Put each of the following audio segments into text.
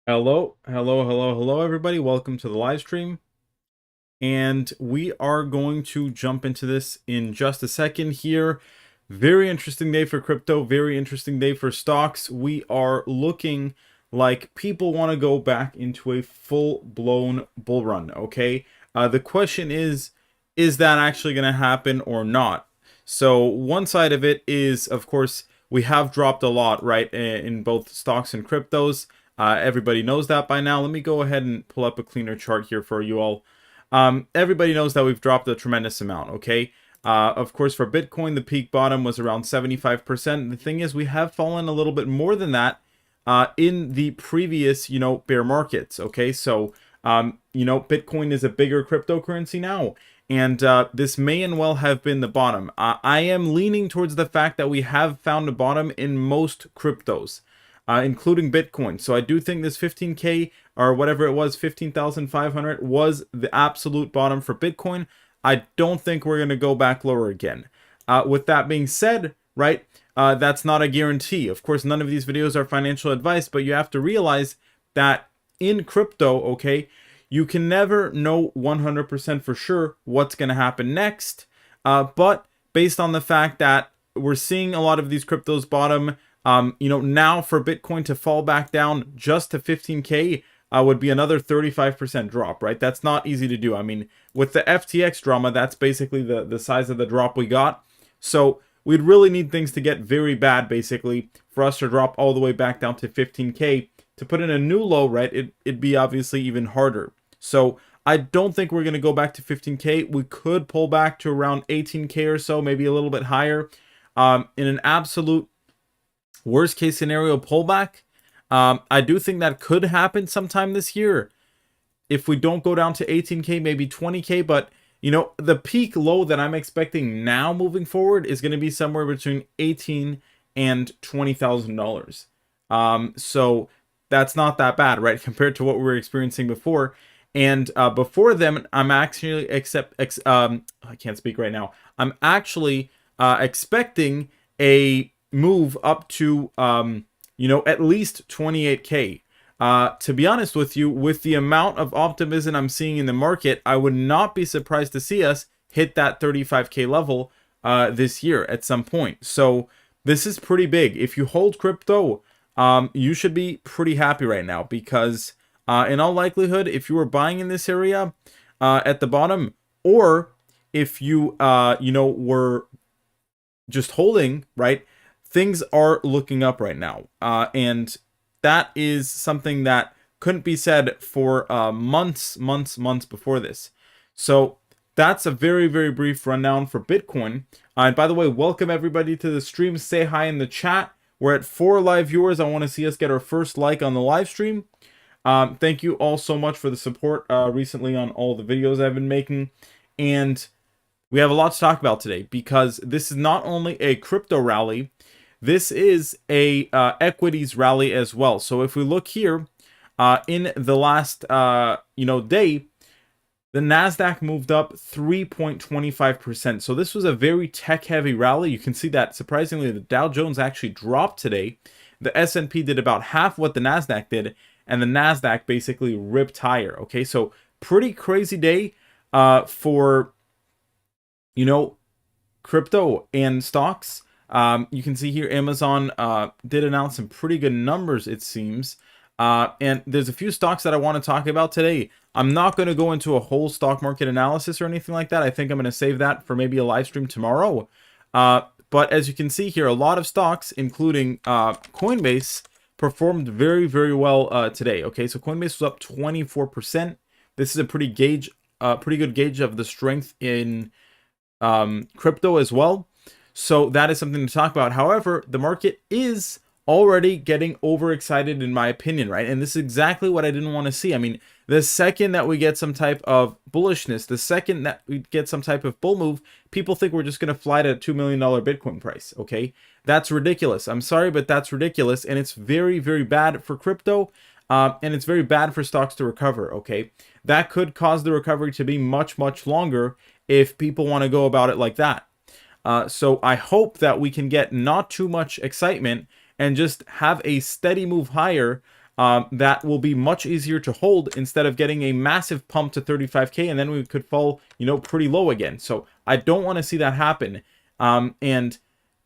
Hello, everybody. Welcome to the live stream. And we are going to jump into this in just a second here. Very interesting day for crypto, very interesting day for stocks. We are looking like people want to go back into a full-blown bull run, okay? The question is that actually going to happen or not? So one side of it is, of course, we have dropped a lot, right, in both stocks and cryptos. Everybody knows that by now. Let me go ahead and pull up a cleaner chart here for you all. Everybody knows that we've dropped a tremendous amount, okay? Of course, for Bitcoin, the peak bottom was around 75%. The thing is, we have fallen a little bit more than that in the previous, bear markets, okay? So, Bitcoin is a bigger cryptocurrency now. And this may and well have been the bottom. I am leaning towards the fact that we have found a bottom in most cryptos, including Bitcoin. So I do think this 15K or whatever it was, 15,500 was the absolute bottom for Bitcoin. I don't think we're going to go back lower again. With that being said, right, that's not a guarantee. Of course, none of these videos are financial advice, but you have to realize that in crypto, okay, you can never know 100% for sure what's going to happen next. But based on the fact that we're seeing a lot of these cryptos bottom, now for Bitcoin to fall back down just to 15K would be another 35% drop, right? That's not easy to do. I mean, with the FTX drama, that's basically the size of the drop we got. So we'd really need things to get very bad, basically, for us to drop all the way back down to 15K. To put in a new low, right, it'd be obviously even harder. So I don't think we're going to go back to 15K. We could pull back to around 18K or so, maybe a little bit higher. In an absolute worst case scenario pullback, I do think that could happen sometime this year. If we don't go down to 18K, maybe 20K, but the peak low that I'm expecting now moving forward is going to be somewhere between $18,000 and $20,000. So that's not that bad, right? Compared to what we were experiencing before. And before them, I'm actually I can't speak right now. I'm actually expecting a move up to at least 28K. To be honest with you, with the amount of optimism I'm seeing in the market, I would not be surprised to see us hit that 35K level this year at some point. So this is pretty big. If you hold crypto, you should be pretty happy right now, because in all likelihood, if you were buying in this area at the bottom, or if you were just holding, right, things are looking up right now, and that is something that couldn't be said for months before this. So that's a very, very brief rundown for Bitcoin. And by the way, welcome everybody to the stream. Say hi in the chat. We're at 4 live viewers. I want to see us get our first like on the live stream. Thank you all so much for the support recently on all the videos I've been making. And we have a lot to talk about today, because this is not only a crypto rally, this is a equities rally as well. So if we look here in the last day, the Nasdaq moved up 3.25%. So this was a very tech-heavy rally. You can see that surprisingly the Dow Jones actually dropped today. The S&P did about half what the Nasdaq did, and the Nasdaq basically ripped higher. Okay, so pretty crazy day for crypto and stocks. You can see here Amazon did announce some pretty good numbers, it seems. And there's a few stocks that I want to talk about today. I'm not going to go into a whole stock market analysis or anything like that. I think I'm going to save that for maybe a live stream tomorrow. But as you can see here, a lot of stocks, including Coinbase, performed very, very well today. Okay, so Coinbase was up 24%. This is a pretty good gauge of the strength in crypto as well. So that is something to talk about. However, the market is already getting overexcited, in my opinion, right? And this is exactly what I didn't want to see. I mean, the second that we get some type of bullishness, the second that we get some type of bull move, people think we're just going to fly to a $2 million Bitcoin price, okay? That's ridiculous. I'm sorry, but that's ridiculous. And it's very, very bad for crypto. And it's very bad for stocks to recover, okay? That could cause the recovery to be much, much longer if people want to go about it like that. So I hope that we can get not too much excitement and just have a steady move higher that will be much easier to hold instead of getting a massive pump to 35K and then we could fall, pretty low again. So I don't want to see that happen. And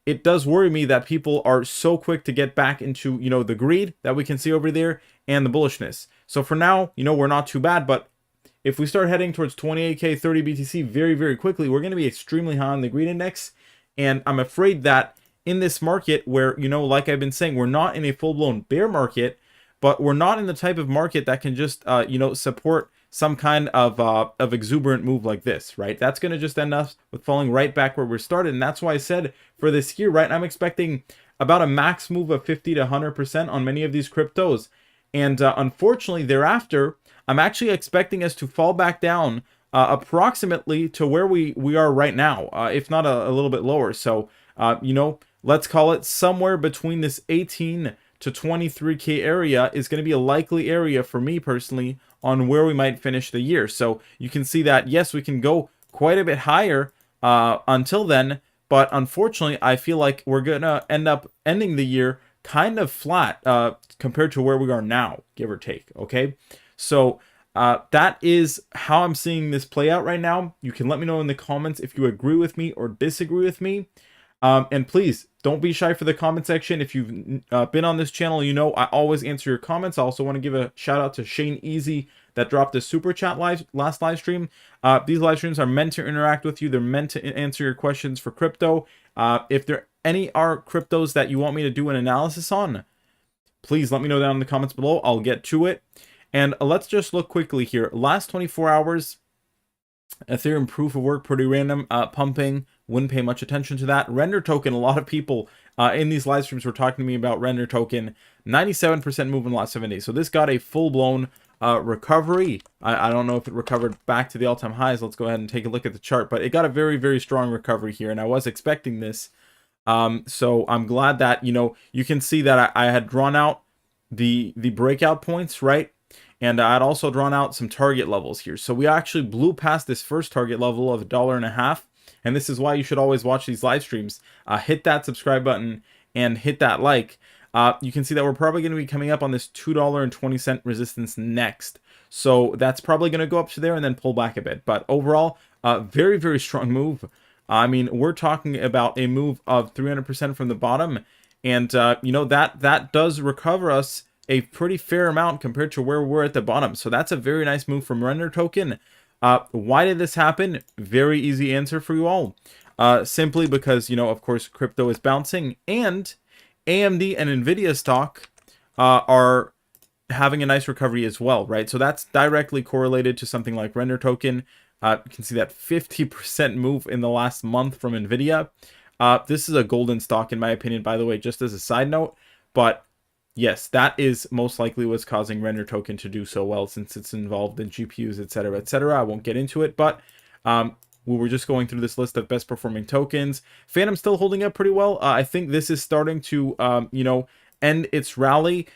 it does worry me that people are so quick to get back into, the greed that we can see over there and the bullishness. So for now, we're not too bad, but if we start heading towards 28K, 30 BTC very, very quickly, we're going to be extremely high on the greed index. And I'm afraid that in this market where, like I've been saying, we're not in a full-blown bear market, but we're not in the type of market that can just, support some kind of exuberant move like this, right? That's going to just end up with falling right back where we started. And that's why I said for this year, right, I'm expecting about a max move of 50 to 100% on many of these cryptos. And unfortunately, thereafter, I'm actually expecting us to fall back down approximately to where we are right now, if not a little bit lower. So, let's call it somewhere between this 18 to 23K area is going to be a likely area for me personally on where we might finish the year. So you can see that, yes, we can go quite a bit higher until then, but unfortunately, I feel like we're going to end up ending the year kind of flat compared to where we are now, give or take, okay? So that is how I'm seeing this play out right now. You can let me know in the comments if you agree with me or disagree with me. And please don't be shy for the comment section. If you've been on this channel, I always answer your comments. I also want to give a shout out to Shane Easy that dropped a super chat last live stream. These live streams are meant to interact with you. They're meant to answer your questions for crypto. If there any are cryptos that you want me to do an analysis on, please let me know down in the comments below. I'll get to it. And let's just look quickly here. Last 24 hours, Ethereum proof of work, pretty random, pumping. Wouldn't pay much attention to that. Render token, a lot of people in these live streams were talking to me about render token. 97% move in the last 7 days. So this got a full-blown recovery. I don't know if it recovered back to the all-time highs. Let's go ahead and take a look at the chart. But it got a very, very strong recovery here. And I was expecting this. So I'm glad that, you can see that I had drawn out the breakout points, right? And I'd also drawn out some target levels here. So we actually blew past this first target level of $1.50. And this is why you should always watch these live streams. Hit that subscribe button and hit that like. You can see that we're probably going to be coming up on this $2.20 resistance next. So that's probably going to go up to there and then pull back a bit. But overall, very, very strong move. I mean, we're talking about a move of 300% from the bottom. And, that does recover us a pretty fair amount compared to where we're at the bottom. So that's a very nice move from render token. Why did this happen? Very easy answer for you all. Simply because, of course, crypto is bouncing and AMD and Nvidia stock are having a nice recovery as well, right? So that's directly correlated to something like render token. You can see that 50% move in the last month from Nvidia. This is a golden stock in my opinion, by the way, just as a side note. But yes, that is most likely what's causing render token to do so well since it's involved in GPUs, etc., etc. I won't get into it, but we were just going through this list of best performing tokens. Phantom's still holding up pretty well. I think this is starting to, end its rally.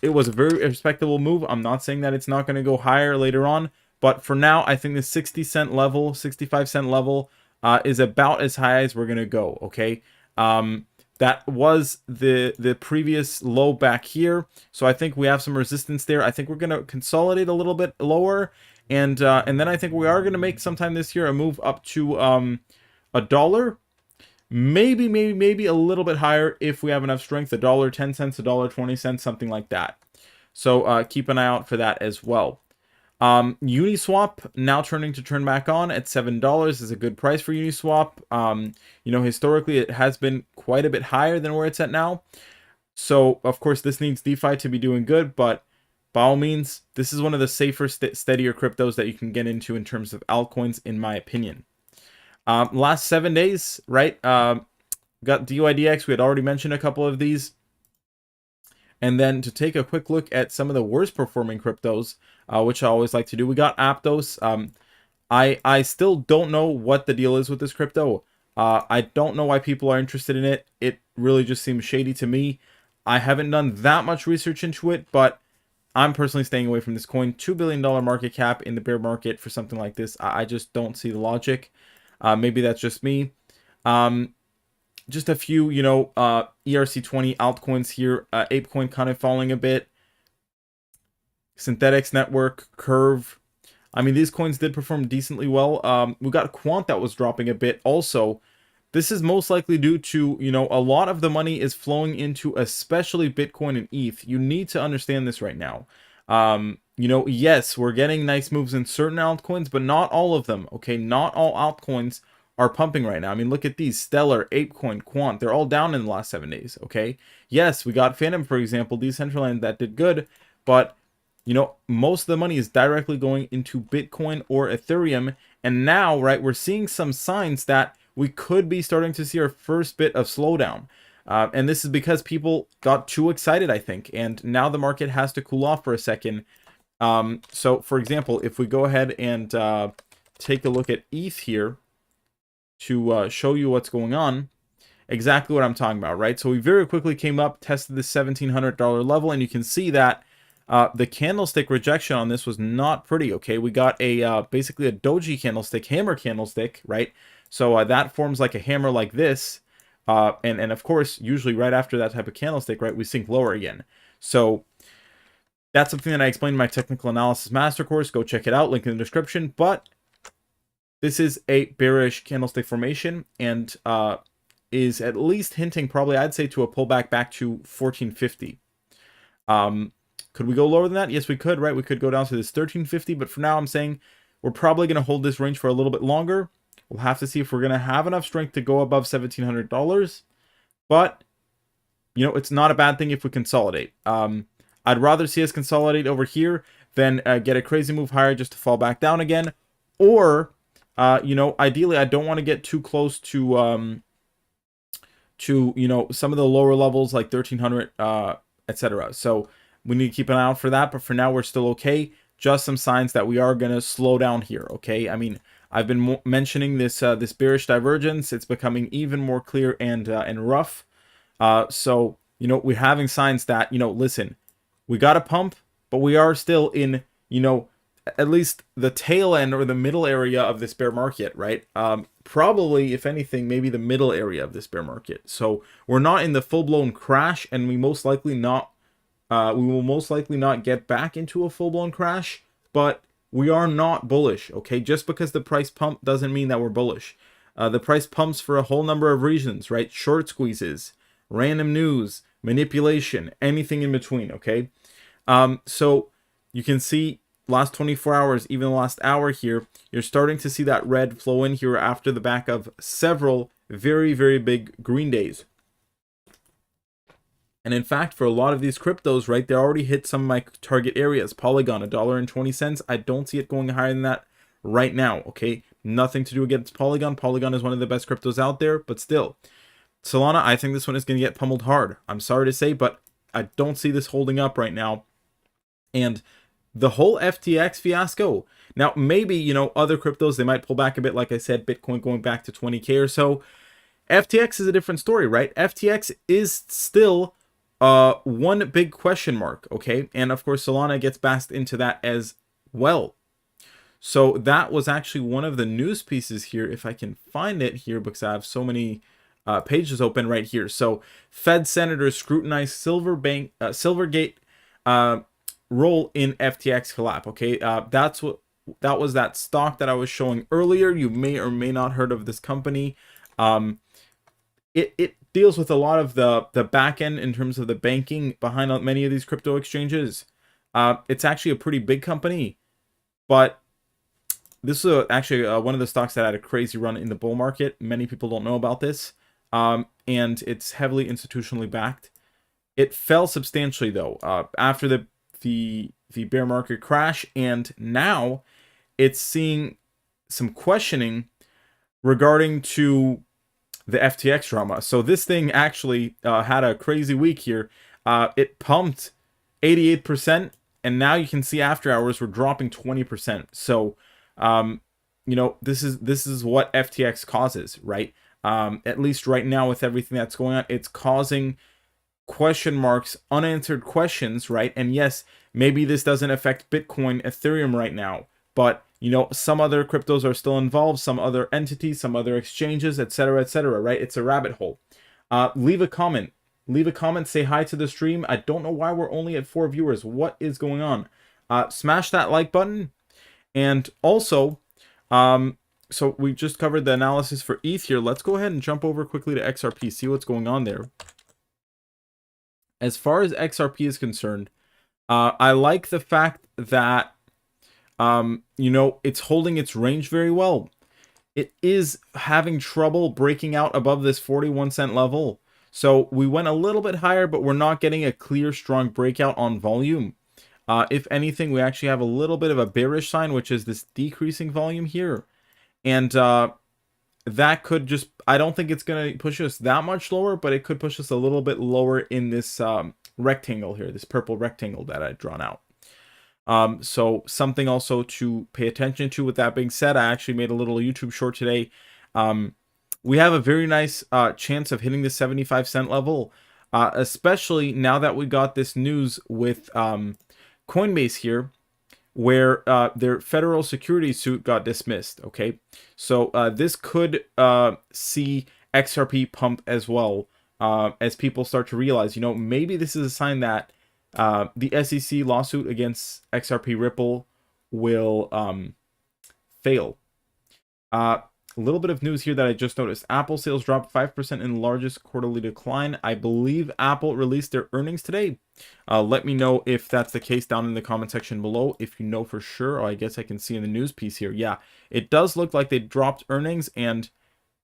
It was a very respectable move. I'm not saying that it's not going to go higher later on, but for now, I think the 60-cent level, 65-cent level is about as high as we're going to go, okay? That was the previous low back here. So I think we have some resistance there. I think we're going to consolidate a little bit lower. And then I think we are going to make sometime this year a move up to $1. Maybe a little bit higher if we have enough strength. $1.10, $1.20, something like that. So keep an eye out for that as well. Uniswap now turn back on at $7 is a good price for Uniswap. Historically it has been quite a bit higher than where it's at now. So of course this needs DeFi to be doing good, but by all means, this is one of the safer, steadier cryptos that you can get into in terms of altcoins, in my opinion. Last 7 days, right? Got DYDX. We had already mentioned a couple of these. And then to take a quick look at some of the worst performing cryptos, which I always like to do, we got Aptos. I still don't know what the deal is with this crypto. I don't know why people are interested in it. It really just seems shady to me. I haven't done that much research into it, but I'm personally staying away from this coin. $2 billion market cap in the bear market for something like this. I just don't see the logic. Maybe that's just me. Just a few, ERC20 altcoins here. Apecoin kind of falling a bit. Synthetics Network, Curve. I mean, these coins did perform decently well. We got Quant that was dropping a bit also. This is most likely due to, a lot of the money is flowing into especially Bitcoin and ETH. You need to understand this right now. Yes, we're getting nice moves in certain altcoins, but not all of them, okay? Not all altcoins are pumping right now. I mean, look at these. Stellar, ApeCoin, Quant, they're all down in the last 7 days, okay? Yes, we got Phantom, for example, Decentraland that did good, but most of the money is directly going into Bitcoin or Ethereum. And now, right, we're seeing some signs that we could be starting to see our first bit of slowdown. And this is because people got too excited, I think. And now the market has to cool off for a second. So, for example, if we go ahead and take a look at ETH here to show you what's going on, exactly what I'm talking about, right? So we very quickly came up, tested the $1,700 level, and you can see that the candlestick rejection on this was not pretty, okay? We got a basically a doji candlestick, hammer candlestick, right? So that forms like a hammer like this. And of course, usually right after that type of candlestick, right, we sink lower again. So that's something that I explained in my technical analysis master course. Go check it out, link in the description. But this is a bearish candlestick formation and is at least hinting probably, I'd say, to a pullback back to 1450. Could we go lower than that? Yes, we could, right? We could go down to this 1350, but for now I'm saying we're probably going to hold this range for a little bit longer. We'll have to see if we're going to have enough strength to go above $1,700, but it's not a bad thing if we consolidate. I'd rather see us consolidate over here than get a crazy move higher just to fall back down again, or ideally I don't want to get too close to some of the lower levels like 1300, etc. So we need to keep an eye out for that, but for now we're still okay. Just some signs that we are going to slow down here, okay? I mean, I've been mentioning this this bearish divergence. It's becoming even more clear and rough. So we're having signs that listen, we got a pump, but we are still in at least the tail end or the middle area of this bear market, right? Probably, if anything, maybe the middle area of this bear market. So we're not in the full-blown crash, and we will most likely not get back into a full-blown crash, but we are not bullish, okay? Just because the price pump doesn't mean that we're bullish. The price pumps for a whole number of reasons, right? Short squeezes, random news, manipulation, anything in between, okay? So you can see last 24 hours, even the last hour here, you're starting to see that red flow in here after the back of several very, very big green days. And in fact, for a lot of these cryptos, right, they already hit some of my target areas. Polygon, $1.20. I don't see it going higher than that right now, okay? Nothing to do against Polygon. Polygon is one of the best cryptos out there, but still. Solana, I think this one is going to get pummeled hard. I'm sorry to say, but I don't see this holding up right now. And the whole FTX fiasco. Now, maybe, other cryptos, they might pull back a bit. Like I said, Bitcoin going back to 20K or so. FTX is a different story, right? FTX is still one big question mark, okay? And of course, Solana gets basked into that as well. So that was actually one of the news pieces here, if I can find it here, because I have so many pages open right here. So Fed senators scrutinize Silvergate role in FTX collapse. Okay, that was that stock that I was showing earlier. You may or may not heard of this company. It deals with a lot of the back end in terms of the banking behind many of these crypto exchanges. It's actually a pretty big company, but this is actually one of the stocks that had a crazy run in the bull market. Many people don't know about this, and it's heavily institutionally backed. It fell substantially though after the bear market crash, and now it's seeing some questioning regarding to the FTX drama. So this thing actually had a crazy week here. It pumped 88%, and now you can see after hours we're dropping 20%. So this is what FTX causes, right? At least right now with everything that's going on, it's causing question marks, unanswered questions, right? And yes, maybe this doesn't affect Bitcoin, Ethereum right now, but some other cryptos are still involved, some other entities, some other exchanges, etc., right? It's a rabbit hole. Leave a comment, say hi to the stream. I don't know why we're only at 4 viewers. What is going on? smash that like button. And also, so we just covered the analysis for ETH here. Let's go ahead and jump over quickly to XRP, see what's going on there. As far as XRP is concerned, I like the fact that, it's holding its range very well. It is having trouble breaking out above this 41-cent level. So we went a little bit higher, but we're not getting a clear, strong breakout on volume. If anything, we actually have a little bit of a bearish sign, which is this decreasing volume here. And that could just, I don't think it's going to push us that much lower, but it could push us a little bit lower in this rectangle here, this purple rectangle that I've drawn out. So something also to pay attention to. With that being said, I actually made a little YouTube short today. We have a very nice chance of hitting the 75-cent level, especially now that we got this news with Coinbase here, where their federal securities suit got dismissed. Okay, so this could see XRP pump as well, as people start to realize, maybe this is a sign that the SEC lawsuit against XRP Ripple will fail. A little bit of news here that I just noticed. Apple sales dropped 5% in the largest quarterly decline. I believe Apple released their earnings today. Let me know if that's the case down in the comment section below, if you know for sure. Or I guess I can see in the news piece here. Yeah, it does look like they dropped earnings, and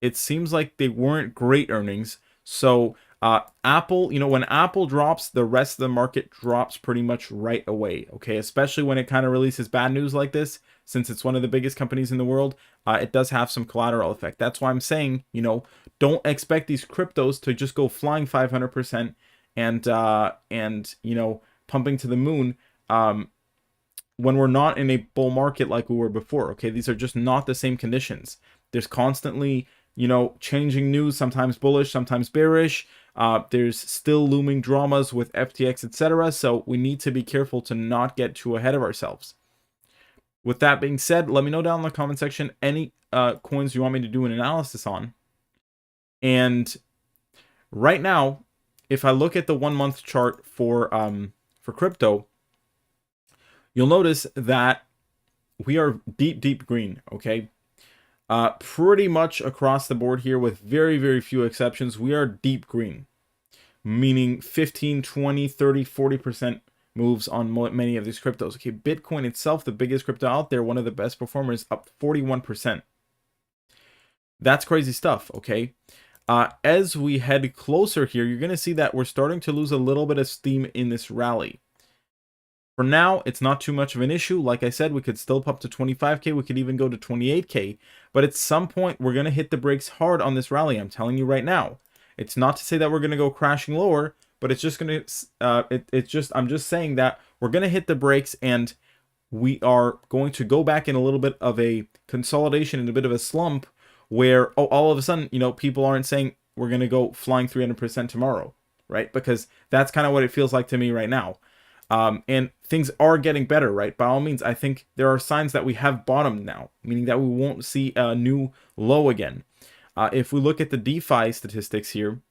it seems like they weren't great earnings. So Apple, when Apple drops, the rest of the market drops pretty much right away. Okay, especially when it kind of releases bad news like this. Since it's one of the biggest companies in the world, it does have some collateral effect. That's why I'm saying, don't expect these cryptos to just go flying 500% and pumping to the moon when we're not in a bull market like we were before. Okay, these are just not the same conditions. There's constantly, changing news, sometimes bullish, sometimes bearish. There's still looming dramas with FTX, etc. So we need to be careful to not get too ahead of ourselves. With that being said, let me know down in the comment section any coins you want me to do an analysis on. And right now, if I look at the 1 month chart for crypto, you'll notice that we are deep green. Okay, pretty much across the board here, with very, very few exceptions, we are deep green, meaning 15, 20, 30, 40% moves on many of these cryptos. Okay, Bitcoin itself, the biggest crypto out there, one of the best performers, up 41%. That's crazy stuff. Okay, as we head closer here, you're going to see that we're starting to lose a little bit of steam in this rally. For now, it's not too much of an issue. Like I said, we could still pump to 25K. We could even go to 28K. But at some point, we're going to hit the brakes hard on this rally. I'm telling you right now. It's not to say that we're going to go crashing lower, but it's just going to, I'm just saying that we're going to hit the brakes, and we are going to go back in a little bit of a consolidation and a bit of a slump where, all of a sudden, people aren't saying we're going to go flying 300% tomorrow, right? Because that's kind of what it feels like to me right now. And things are getting better, right? By all means, I think there are signs that we have bottomed now, meaning that we won't see a new low again. If we look at the DeFi statistics here,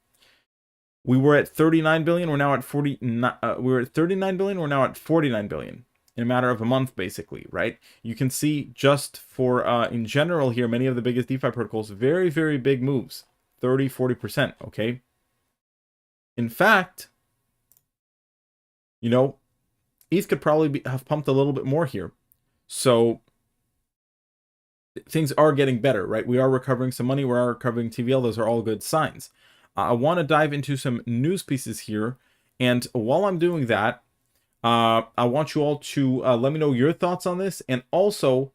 we were at 39 billion. We're now at 49. We were at 39 billion. We're now at 49 billion in a matter of a month, basically, right? You can see just for in general here, many of the biggest DeFi protocols, very, very big moves, 30, 40%. Okay. In fact, ETH could probably have pumped a little bit more here. So things are getting better, right? We are recovering some money. We are recovering TVL. Those are all good signs. I want to dive into some news pieces here. And while I'm doing that, I want you all to let me know your thoughts on this. And also,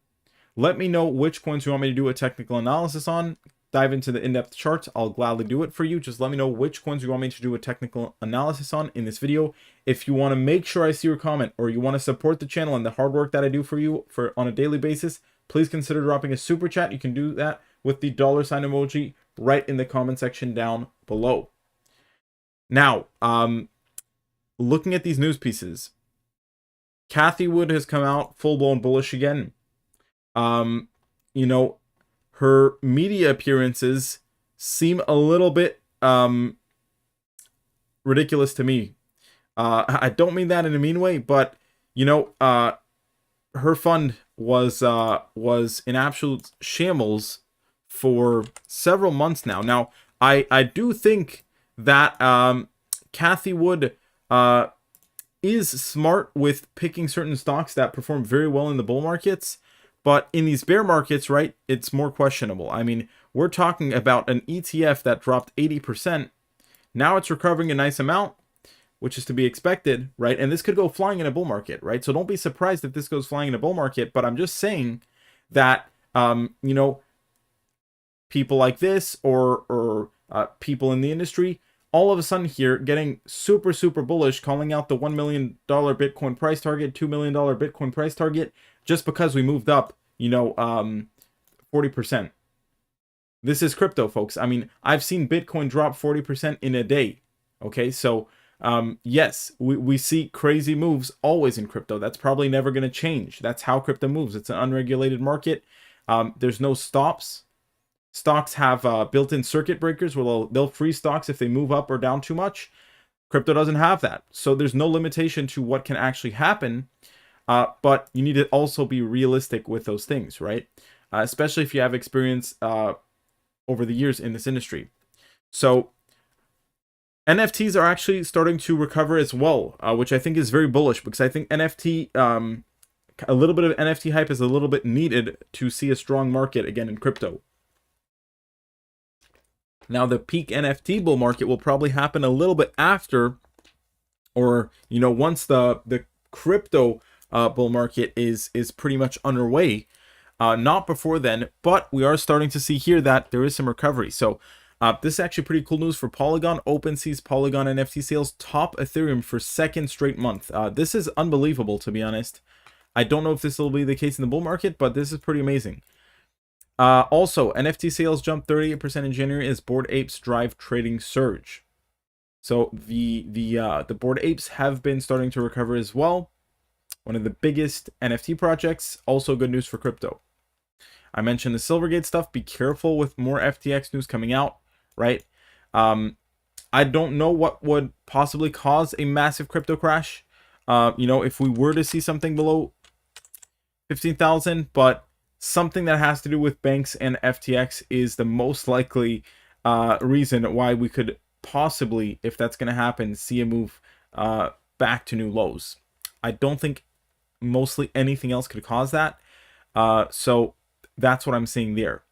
let me know which coins you want me to do a technical analysis on. Dive into the in-depth charts. I'll gladly do it for you. Just let me know which coins you want me to do a technical analysis on in this video. If you want to make sure I see your comment, or you want to support the channel and the hard work that I do for you on a daily basis, please consider dropping a super chat. You can do that with the $ sign emoji right in the comment section down below. Now, looking at these news pieces, Cathie Wood has come out full-blown bullish again. Her media appearances seem a little bit ridiculous to me. I don't mean that in a mean way, but her fund was in absolute shambles for several months now. Now, I do think that Kathy Wood is smart with picking certain stocks that perform very well in the bull markets, but in these bear markets, right, it's more questionable. I mean, we're talking about an ETF that dropped 80%. Now it's recovering a nice amount, which is to be expected, right? And this could go flying in a bull market, right? So don't be surprised if this goes flying in a bull market, but I'm just saying that, you know, people like this or people in the industry, all of a sudden here getting super bullish, calling out the $1 million Bitcoin price target, $2 million Bitcoin price target, just because we moved up, you know, 40%. This is crypto, folks. I mean, I've seen Bitcoin drop 40% in a day. Okay, so yes, we see crazy moves always in crypto. That's probably never going to change. That's how crypto moves. It's an unregulated market. There's no stops. Stocks have built-in circuit breakers where they'll freeze stocks if they move up or down too much. Crypto doesn't have that. So there's no limitation to what can actually happen. But you need to also be realistic with those things, right? Especially if you have experience over the years in this industry. So NFTs are actually starting to recover as well, which I think is very bullish, because I think NFT, a little bit of NFT hype is a little bit needed to see a strong market again in crypto. Now, the peak NFT bull market will probably happen a little bit after, or, you know, once the crypto bull market is pretty much underway. Not before then, but we are starting to see here that there is some recovery. So this is actually pretty cool news for Polygon. OpenSea's Polygon NFT sales top Ethereum for second straight month. This is unbelievable, to be honest. I don't know if this will be the case in the bull market, but this is pretty amazing. Also, NFT sales jumped 38% in January as Bored Apes drive trading surge. So the Bored Apes have been starting to recover as well. One of the biggest NFT projects. Also good news for crypto. I mentioned the Silvergate stuff. Be careful with more FTX news coming out, right? I don't know what would possibly cause a massive crypto crash. You know, if we were to see something below 15,000, but something that has to do with banks and FTX is the most likely reason why we could possibly, if that's going to happen, see a move back to new lows. I don't think mostly anything else could cause that. So that's what I'm seeing there.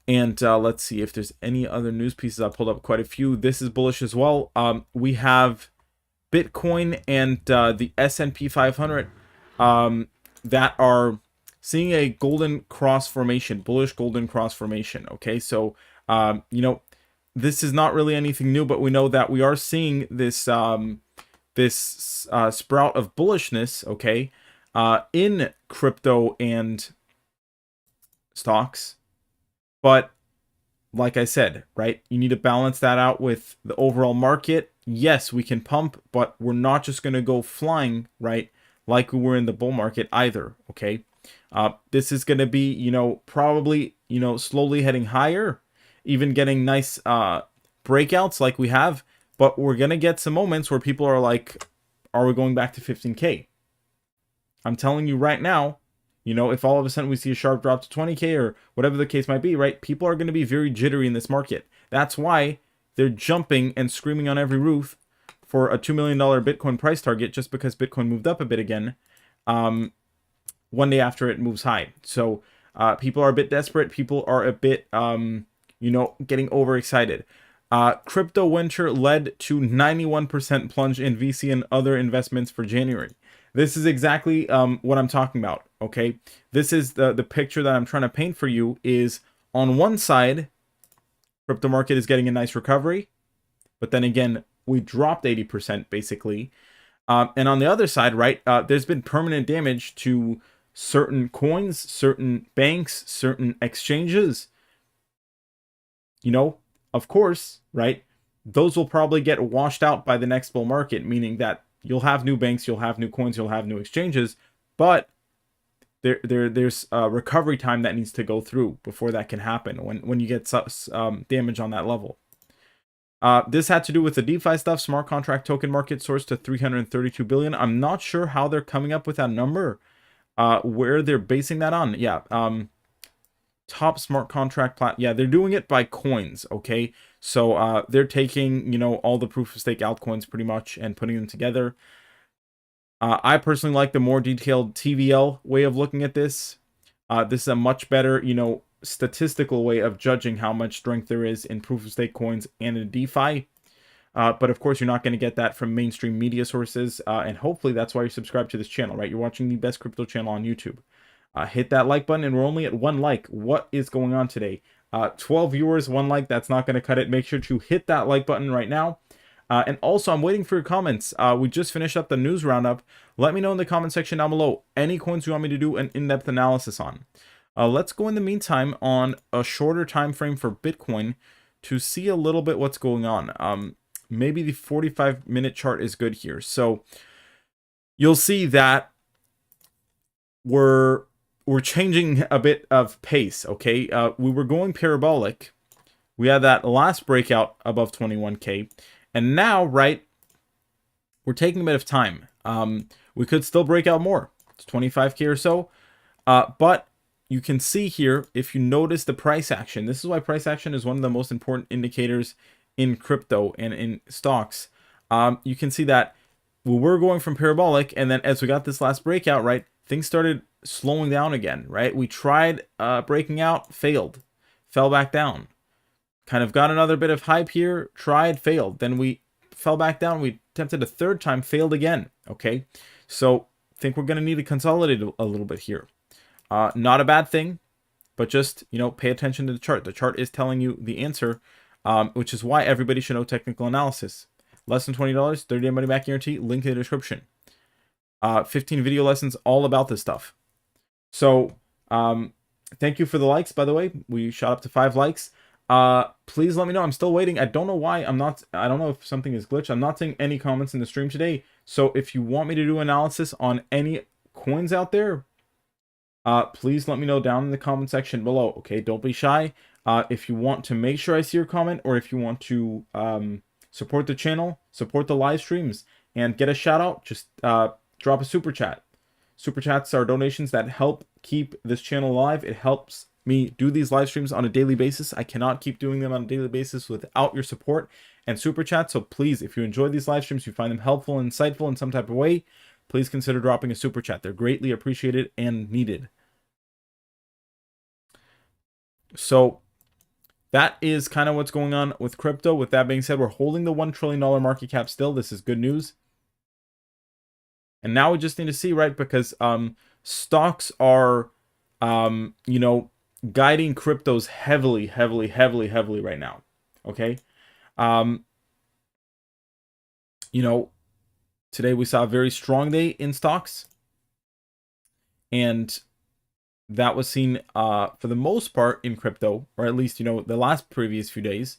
And let's see if there's any other news pieces. I pulled up quite a few. This is bullish as well. We have Bitcoin and the S&P 500 that are seeing a golden cross formation, bullish golden cross formation. Okay, so you know, this is not really anything new, but we know that we are seeing this this sprout of bullishness, okay, in crypto and stocks. But like I said, right, you need to balance that out with the overall market. Yes, we can pump, but we're not just going to go flying, right, like we were in the bull market either, okay? This is going to be, you know, probably, you know, slowly heading higher, even getting nice breakouts like we have, but we're going to get some moments where people are like, are we going back to 15K? I'm telling you right now, you know, if all of a sudden we see a sharp drop to 20K or whatever the case might be, right, people are going to be very jittery in this market. That's why they're jumping and screaming on every roof for a $2 million Bitcoin price target, just because Bitcoin moved up a bit again one day after it moves high. So people are a bit desperate. People are a bit, you know, getting overexcited. Crypto winter led to 91% plunge in VC and other investments for January. This is exactly what I'm talking about, okay? This is the picture that I'm trying to paint for you. Is on one side, crypto market is getting a nice recovery, but then again, we dropped 80% basically. And on the other side, right, there's been permanent damage to certain coins, certain banks, certain exchanges. You know, of course, right, those will probably get washed out by the next bull market, meaning that you'll have new banks, you'll have new coins, you'll have new exchanges, but there's a recovery time that needs to go through before that can happen when you get damage on that level. This had to do with the DeFi stuff. Smart contract token market sourced to 332 billion. I'm not sure how they're coming up with that number, where they're basing that on. Yeah, top smart contract yeah, they're doing it by coins. Okay, so they're taking, you know, all the proof of stake altcoins pretty much and putting them together. I personally like the more detailed TVL way of looking at this. This is a much better, you know, statistical way of judging how much strength there is in proof of stake coins and in DeFi. But of course, you're not going to get that from mainstream media sources. And hopefully that's why you're subscribed to this channel, right? You're watching the best crypto channel on YouTube. Hit that like button, and we're only at 1 like. What is going on today? 12 viewers, 1 like. That's not going to cut it. Make sure to hit that like button right now. And also, I'm waiting for your comments. We just finished up the news roundup. Let me know in the comment section down below any coins you want me to do an in-depth analysis on. Let's go in the meantime on a shorter time frame for Bitcoin to see a little bit what's going on. Maybe the 45-minute chart is good here. So you'll see that we're changing a bit of pace. Okay, we were going parabolic. We had that last breakout above 21K. And now, right, we're taking a bit of time. We could still break out more. It's 25K or so. But you can see here, if you notice the price action, this is why price action is one of the most important indicators in crypto and in stocks. You can see that we were going from parabolic, and then as we got this last breakout, right, things started slowing down again, right? We tried breaking out, failed, fell back down. Kind of got another bit of hype here, tried, failed. Then we fell back down. We attempted a third time, failed again. Okay, so I think we're going to need to consolidate a little bit here. Not a bad thing, but just, you know, pay attention to the chart. The chart is telling you the answer, which is why everybody should know technical analysis. Less than $20, 30-day money back guarantee, link in the description. 15 video lessons all about this stuff. So thank you for the likes, by the way. We shot up to 5 likes. Please let me know. I'm still waiting. I don't know why I don't know if something is glitched. I'm not seeing any comments in the stream today. So if you want me to do analysis on any coins out there, please let me know down in the comment section below. Okay, don't be shy. If you want to make sure I see your comment, or if you want to support the channel, support the live streams, and get a shout out, just drop a super chat. Super chats are donations that help keep this channel alive. It helps me do these live streams on a daily basis. I cannot keep doing them on a daily basis without your support and super chat. So please, if you enjoy these live streams, you find them helpful and insightful in some type of way, please consider dropping a super chat. They're greatly appreciated and needed. So that is kind of what's going on with crypto. With that being said, we're holding the $1 trillion market cap still. This is good news. And now we just need to see, right, because stocks are, you know, guiding cryptos heavily right now. Okay. You know, today we saw a very strong day in stocks, and that was seen for the most part in crypto, or at least, you know, the last previous few days.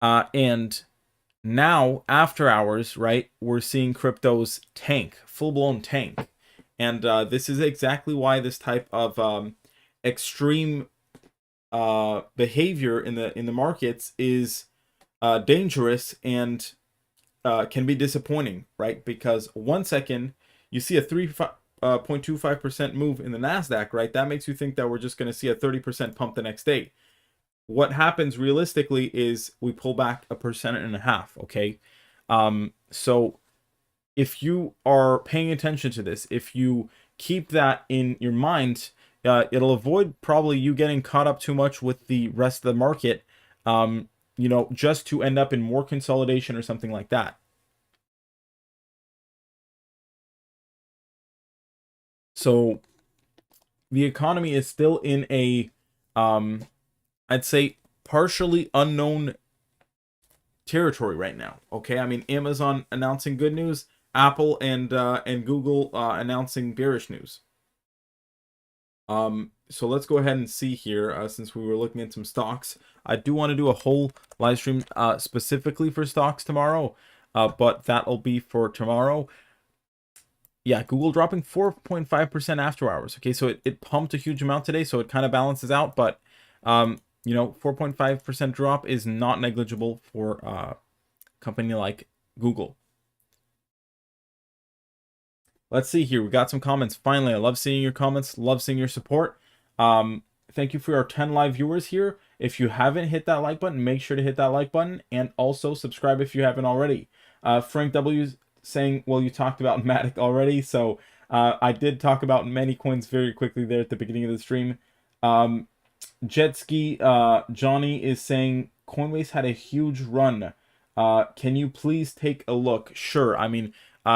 And now after hours, right, we're seeing cryptos tank, full-blown tank. And this is exactly why this type of extreme behavior in the markets is dangerous and can be disappointing, right? Because 1 second you see a 3.25% move in the Nasdaq, right? That makes you think that we're just going to see a 30% pump the next day. What happens realistically is we pull back 1.5%. Okay, so if you are paying attention to this, if you keep that in your mind, it'll avoid probably you getting caught up too much with the rest of the market, you know, just to end up in more consolidation or something like that. So the economy is still in a, I'd say, partially unknown territory right now. Okay, I mean, Amazon announcing good news, Apple and Google announcing bearish news. So let's go ahead and see here, since we were looking at some stocks. I do want to do a whole live stream specifically for stocks tomorrow, but that'll be for tomorrow. Yeah, Google dropping 4.5% after hours. Okay, so it pumped a huge amount today, so it kind of balances out, but you know, 4.5% drop is not negligible for company like Google. Let's see here. We got some comments. Finally, I love seeing your comments. Love seeing your support. Thank you for our 10 live viewers here. If you haven't hit that like button, make sure to hit that like button and also subscribe if you haven't already. Frank W saying, well, you talked about Matic already. So I did talk about many coins very quickly there at the beginning of the stream. Jet Ski Johnny is saying Coinbase had a huge run. Can you please take a look? Sure. I mean,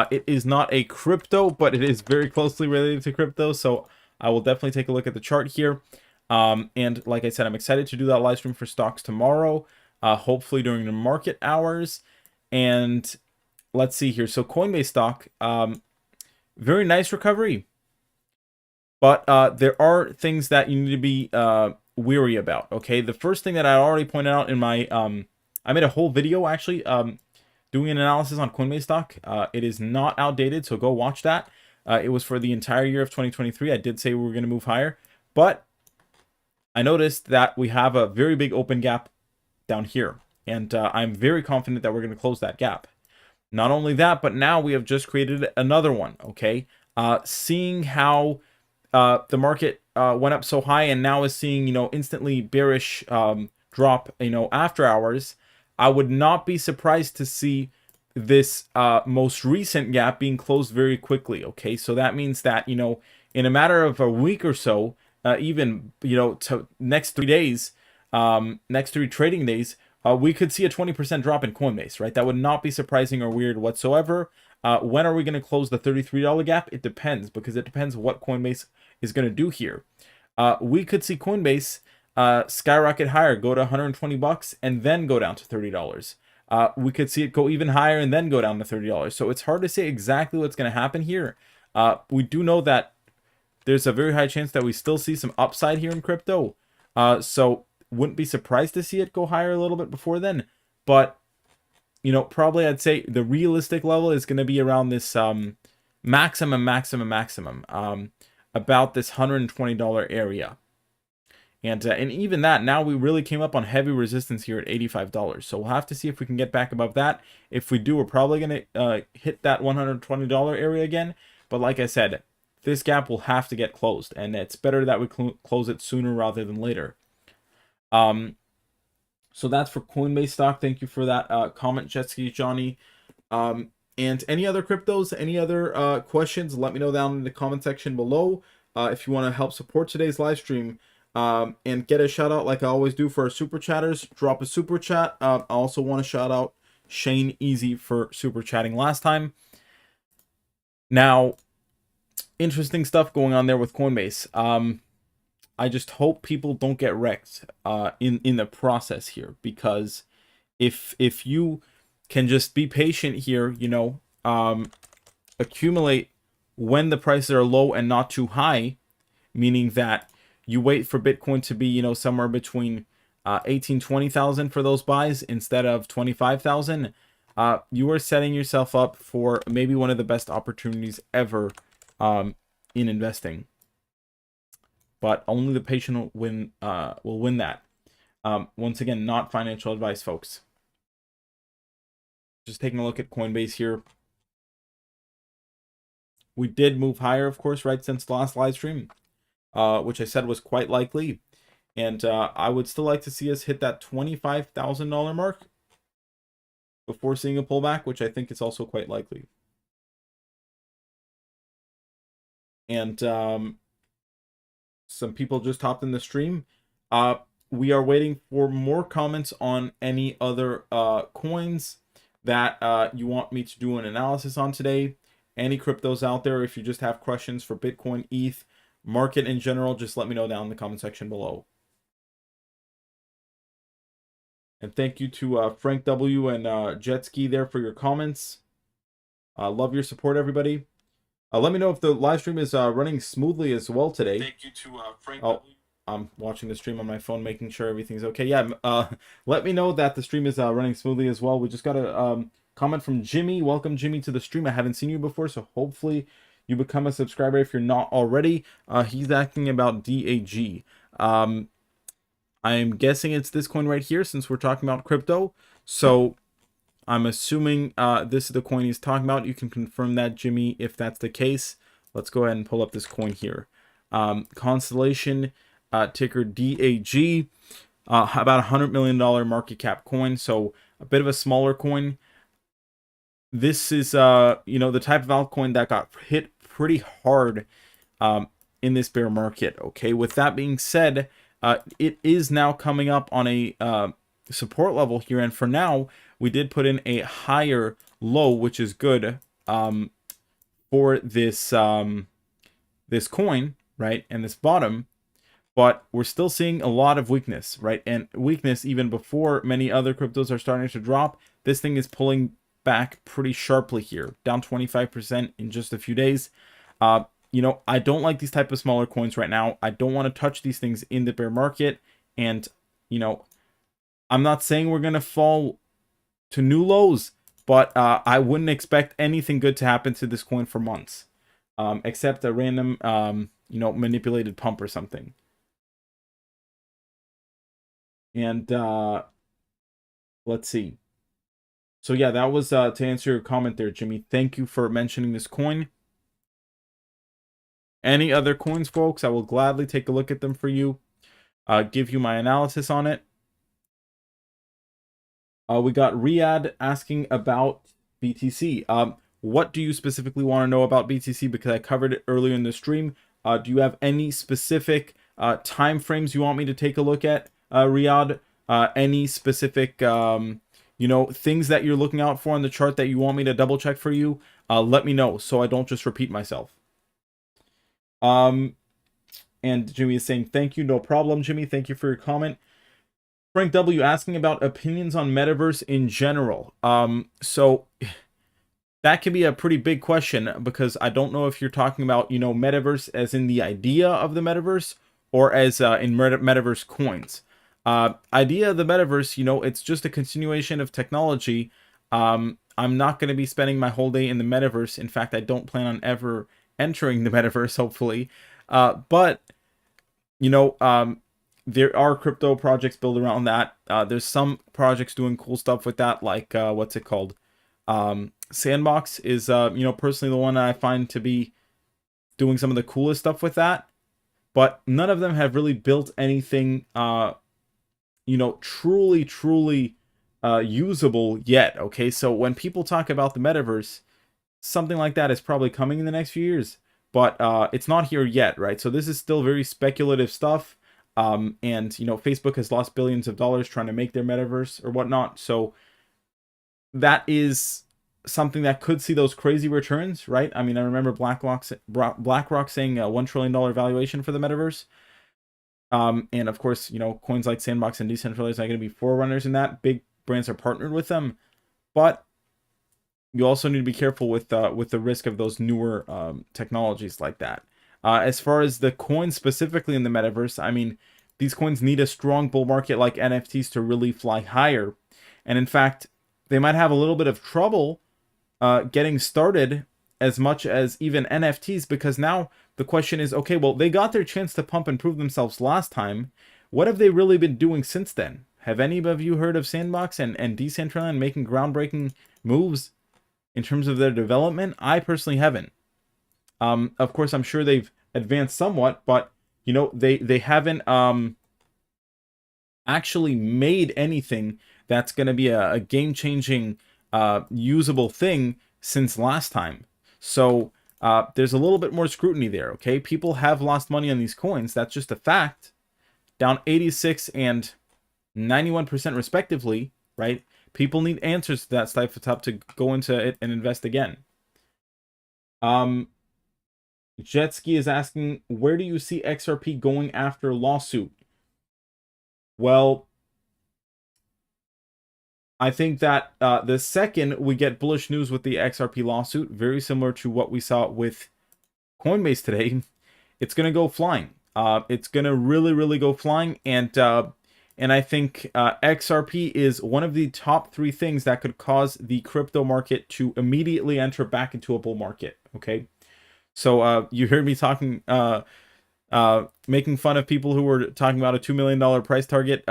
it is not a crypto, but it is very closely related to crypto. So I will definitely take a look at the chart here. And like I said, I'm excited to do that live stream for stocks tomorrow, hopefully during the market hours. And let's see here. So Coinbase stock, very nice recovery. But there are things that you need to be weary about, okay? The first thing that I already pointed out in my... I made a whole video, actually, doing an analysis on Coinbase stock. It is not outdated, so go watch that. It was for the entire year of 2023. I did say we were going to move higher. But I noticed that we have a very big open gap down here. And I'm very confident that we're going to close that gap. Not only that, but now we have just created another one, okay? Seeing how the market went up so high and now is seeing, you know, instantly bearish drop, you know, after hours, I would not be surprised to see this most recent gap being closed very quickly, okay? So that means that, you know, in a matter of a week or so, even, you know, to next 3 days, next 3 trading days, we could see a 20% drop in Coinbase, right? That would not be surprising or weird whatsoever. When are we going to close the $33 gap? It depends, because it depends what Coinbase is going to do here. We could see Coinbase skyrocket higher, go to 120 bucks and then go down to $30. We could see it go even higher and then go down to $30. So it's hard to say exactly what's going to happen here. We do know that there's a very high chance that we still see some upside here in crypto. So wouldn't be surprised to see it go higher a little bit before then. But, you know, probably I'd say the realistic level is going to be around this maximum, about this $120 area. And even that, now we really came up on heavy resistance here at $85. So we'll have to see if we can get back above that. If we do, we're probably going to hit that $120 area again. But like I said, this gap will have to get closed. And it's better that we close it sooner rather than later. So that's for Coinbase stock. Thank you for that comment, Jetski Johnny. And any other cryptos, any other questions, let me know down in the comment section below. If you want to help support today's live stream, and get a shout out like I always do for our super chatters, drop a super chat. I also want to shout out Shane Easy for super chatting last time. Now, interesting stuff going on there with Coinbase. I just hope people don't get wrecked in the process here, because if you can just be patient here, you know, accumulate when the prices are low and not too high, meaning that you wait for Bitcoin to be, you know, somewhere between 18,000-20,000 for those buys instead of 25,000. You are setting yourself up for maybe one of the best opportunities ever in investing. But only the patient will win that. Once again, not financial advice, folks. Just taking a look at Coinbase here. We did move higher, of course, right, since the last live stream, which I said was quite likely. And I would still like to see us hit that $25,000 mark before seeing a pullback, which I think is also quite likely. And some people just hopped in the stream. We are waiting for more comments on any other coins that you want me to do an analysis on today. Any cryptos out there, if you just have questions for Bitcoin, ETH, market in general, just let me know down in the comment section below. And thank you to Frank W and Jetski there for your comments. Love your support, everybody. Let me know if the live stream is running smoothly as well today. Thank you to Frank W. W. I'm watching the stream on my phone, making sure everything's okay. Yeah, let me know that the stream is running smoothly as well. We just got a comment from Jimmy. Welcome, Jimmy, to the stream. I haven't seen you before, so hopefully you become a subscriber if you're not already. He's asking about DAG. I'm guessing it's this coin right here, since we're talking about crypto. So I'm assuming this is the coin he's talking about. You can confirm that, Jimmy, if that's the case. Let's go ahead and pull up this coin here. Constellation, ticker DAG, about $100 million market cap coin, so a bit of a smaller coin. This is, the type of altcoin that got hit pretty hard in this bear market. Okay, with that being said, it is now coming up on a support level here, and for now, we did put in a higher low, which is good for this this coin, right, and this bottom. But we're still seeing a lot of weakness, right? And weakness even before many other cryptos are starting to drop. This thing is pulling back pretty sharply here, down 25% in just a few days. I don't like these type of smaller coins right now. I don't want to touch these things in the bear market. And, I'm not saying we're going to fall to new lows, but I wouldn't expect anything good to happen to this coin for months, except a random, manipulated pump or something. And let's see. So yeah, that was to answer your comment there, Jimmy. Thank you for mentioning this coin. Any other coins, folks, I will gladly take a look at them for you, give you my analysis on it. We got Riyadh asking about BTC. What do you specifically want to know about BTC? Because I covered it earlier in the stream. Do you have any specific time frames you want me to take a look at, Riyadh? Any specific things that you're looking out for on the chart that you want me to double check for you? Let me know so I don't just repeat myself. And Jimmy is saying thank you. No problem, Jimmy. Thank you for your comment. Frank W asking about opinions on metaverse in general. So that can be a pretty big question, because I don't know if you're talking about, metaverse as in the idea of the metaverse, or as in metaverse coins. Idea of the metaverse, it's just a continuation of technology. I'm not going to be spending my whole day in the metaverse. In fact, I don't plan on ever entering the metaverse, hopefully. But there are crypto projects built around that. There's some projects doing cool stuff with that, like what's it called? Sandbox is personally the one that I find to be doing some of the coolest stuff with that. But none of them have really built anything truly usable yet. Okay, so when people talk about the metaverse, something like that is probably coming in the next few years, but it's not here yet, right? So this is still very speculative stuff. And Facebook has lost billions of dollars trying to make their metaverse or whatnot. So that is something that could see those crazy returns, right? I mean, I remember BlackRock saying a $1 trillion valuation for the metaverse. And of course, coins like Sandbox and Decentralized are going to be forerunners in that. Big brands are partnered with them, but you also need to be careful with the risk of those newer technologies like that. As far as the coins specifically in the metaverse, I mean, these coins need a strong bull market like NFTs to really fly higher. And in fact, they might have a little bit of trouble getting started as much as even NFTs, because now the question is, okay, well, they got their chance to pump and prove themselves last time. What have they really been doing since then? Have any of you heard of Sandbox and Decentraland making groundbreaking moves in terms of their development? I personally haven't. Of course, I'm sure they've advanced somewhat, but they haven't actually made anything that's going to be a game-changing usable thing since last time. So there's a little bit more scrutiny there. Okay, people have lost money on these coins. That's just a fact. Down 86 and 91% respectively, right? People need answers to that type of stuff to go into it and invest again. Jetski is asking, where do you see XRP going after lawsuit? Well, I think that the second we get bullish news with the XRP lawsuit, very similar to what we saw with Coinbase today, it's going to go flying. It's going to really go flying. And I think XRP is one of the top 3 things that could cause the crypto market to immediately enter back into a bull market. Okay. So you heard me talking, making fun of people who were talking about a $2 million price target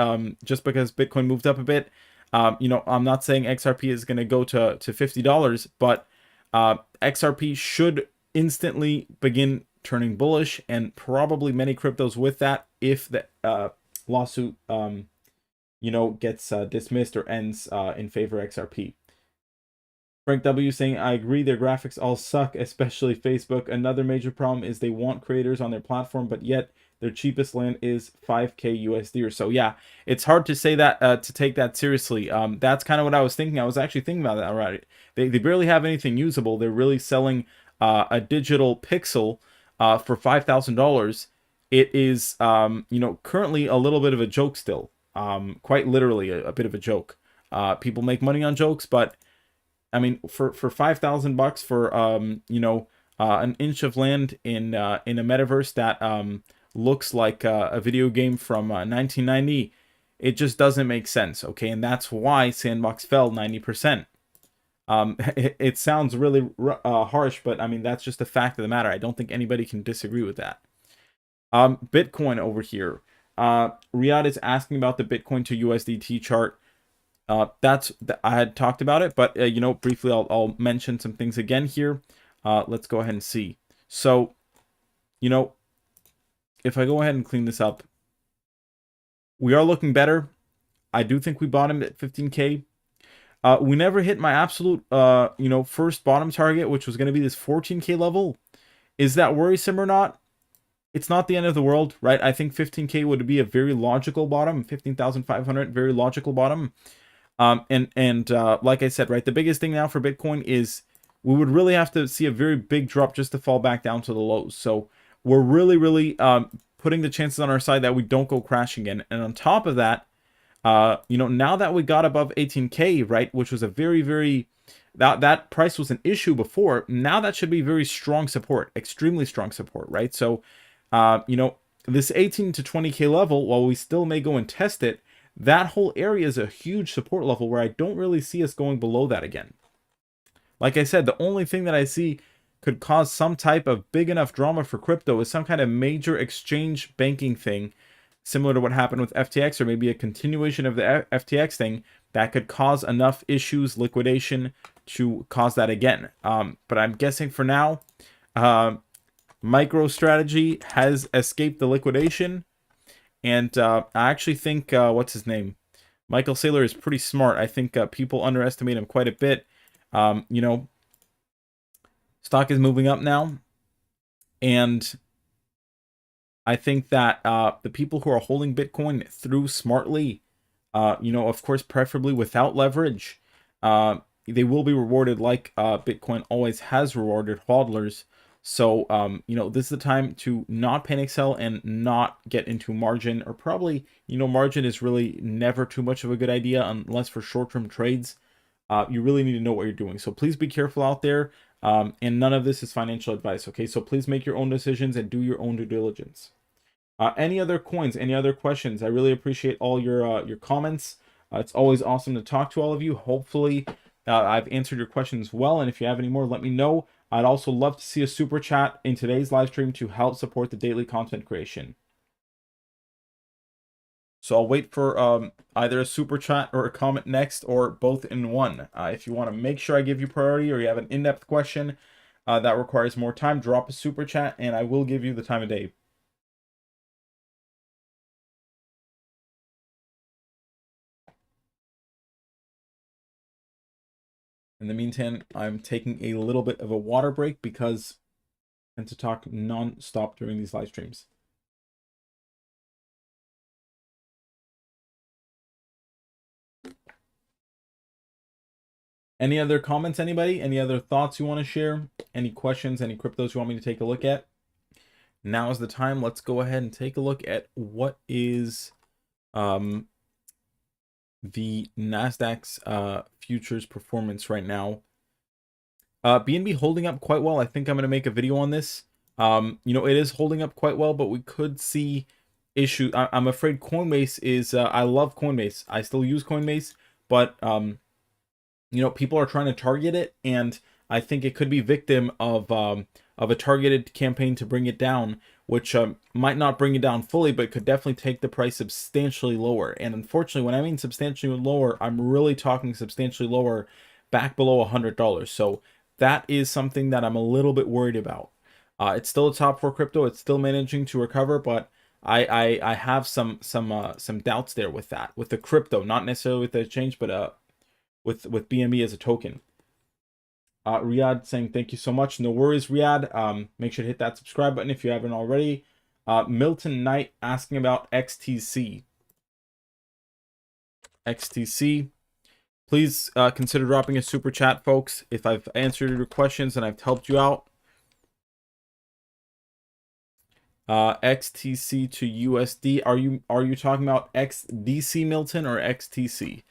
just because Bitcoin moved up a bit. You know, I'm not saying XRP is going to go to $50, but XRP should instantly begin turning bullish, and probably many cryptos with that if the lawsuit, you know, gets dismissed or ends in favor of XRP. Frank W saying, I agree, their graphics all suck, especially Facebook. Another major problem is they want creators on their platform, but yet their cheapest land is 5K USD or so. Yeah, it's hard to say that, to take that seriously. That's kind of what I was thinking. I was actually thinking about that, right? They barely have anything usable. They're really selling a digital pixel for $5,000. It is, you know, currently a little bit of a joke still. Quite literally a bit of a joke. People make money on jokes, but I mean, for $5,000 for you know, an inch of land in a metaverse that looks like a video game from 1990, it just doesn't make sense. Okay, and that's why Sandbox fell 90%. It sounds really harsh, but I mean that's just a fact of the matter. I don't think anybody can disagree with that. Bitcoin over here. Riyadh is asking about the Bitcoin to USDT chart. I had talked about it, but you know, briefly I'll mention some things again here. Let's go ahead and see. So, you know, if I go ahead and clean this up, we are looking better. I do think we bottomed at 15K. We never hit my absolute, you know, first bottom target, which was going to be this 14K level. Is that worrisome or not? It's not the end of the world, right? I think 15K would be a very logical bottom. 15,500, very logical bottom. Like I said, right, the biggest thing now for Bitcoin is we would really have to see a very big drop just to fall back down to the lows. So we're really putting the chances on our side that we don't go crashing again. And on top of that, you know, now that we got above 18K, right, which was a very that price was an issue before. Now that should be very strong support, extremely strong support, right? So, you know, this 18 to 20K level, while we still may go and test it, that whole area is a huge support level where I don't really see us going below that again. Like I said, the only thing that I see could cause some type of big enough drama for crypto is some kind of major exchange banking thing, similar to what happened with FTX, or maybe a continuation of the FTX thing that could cause enough issues, liquidation, to cause that again. But I'm guessing for now, MicroStrategy has escaped the liquidation. And I actually think, what's his name? Michael Saylor is pretty smart. I think people underestimate him quite a bit. You know, stock is moving up now. And I think that the people who are holding Bitcoin through smartly, you know, of course, preferably without leverage, they will be rewarded like Bitcoin always has rewarded hodlers. So, you know, this is the time to not panic sell and not get into margin, or probably, you know, margin is really never too much of a good idea unless for short-term trades. You really need to know what you're doing. So please be careful out there. And none of this is financial advice. Okay, so please make your own decisions and do your own due diligence. Any other coins, any other questions? I really appreciate all your comments. It's always awesome to talk to all of you. Hopefully, I've answered your questions well. And if you have any more, let me know. I'd also love to see a super chat in today's live stream to help support the daily content creation. So I'll wait for either a super chat or a comment next, or both in one. If you want to make sure I give you priority, or you have an in-depth question that requires more time, drop a super chat and I will give you the time of day. In the meantime, I'm taking a little bit of a water break because I tend to talk non-stop during these live streams. Any other comments, anybody? Any other thoughts you want to share? Any questions, any cryptos you want me to take a look at? Now is the time. Let's go ahead and take a look at what is the Nasdaq's futures performance right now. BNB holding up quite well. I think I'm going to make a video on this. You know, it is holding up quite well, but we could see issue. I'm afraid Coinbase is, I love Coinbase. I still use Coinbase, but, you know, people are trying to target it, and I think it could be victim of a targeted campaign to bring it down, which might not bring it down fully, but could definitely take the price substantially lower. And unfortunately, when I mean substantially lower, I'm really talking substantially lower, back below $100. So that is something that I'm a little bit worried about. It's still a top 4 crypto. It's still managing to recover, but I have some doubts there with that, with the crypto, not necessarily with the exchange, but with BNB as a token. Riyadh saying thank you so much. No worries, Riyadh. Make sure to hit that subscribe button if you haven't already. Milton Knight asking about XTC. XTC. Please consider dropping a super chat, folks. If I've answered your questions and I've helped you out. XTC to USD. Are you talking about XDC, Milton, or XTC?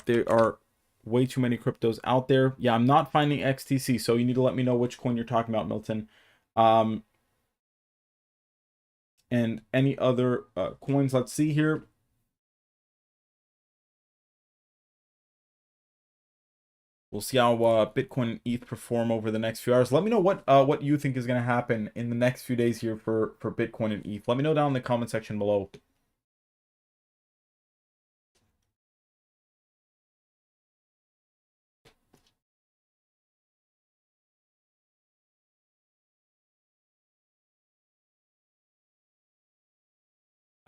There are way too many cryptos out there. Yeah, I'm not finding XTC, so you need to let me know which coin you're talking about, Milton. And any other coins. Let's see here. We'll see how Bitcoin and ETH perform over the next few hours. Let me know what you think is going to happen in the next few days here for Bitcoin and ETH. Let me know down in the comment section below.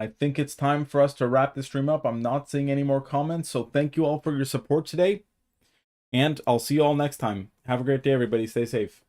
I think it's time for us to wrap this stream up. I'm not seeing any more comments, so thank you all for your support today. And I'll see you all next time. Have a great day, everybody. Stay safe.